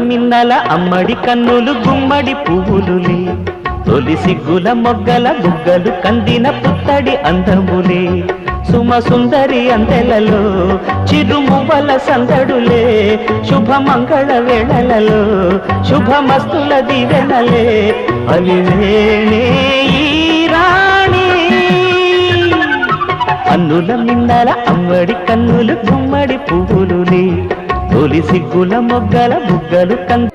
మిన్నల అమ్మడి కన్నులు గుమ్మడి పువ్వులులే తొలి సిగ్గుల మొగ్గల బుగ్గలు కందిన పుత్తడి అందములే సుమ సుందరి అందెలలో చిరుమువ్వల సందడులే శుభమంగళ వేళలలో శుభమస్తుల దివెనలే అలివేణే ఈ రాణి అన్నుల మిన్నల అమ్మడి కన్నులు గుమ్మడి పువ్వులులే తొలి సిగ్గుల మొగ్గల బుగ్గలు కంది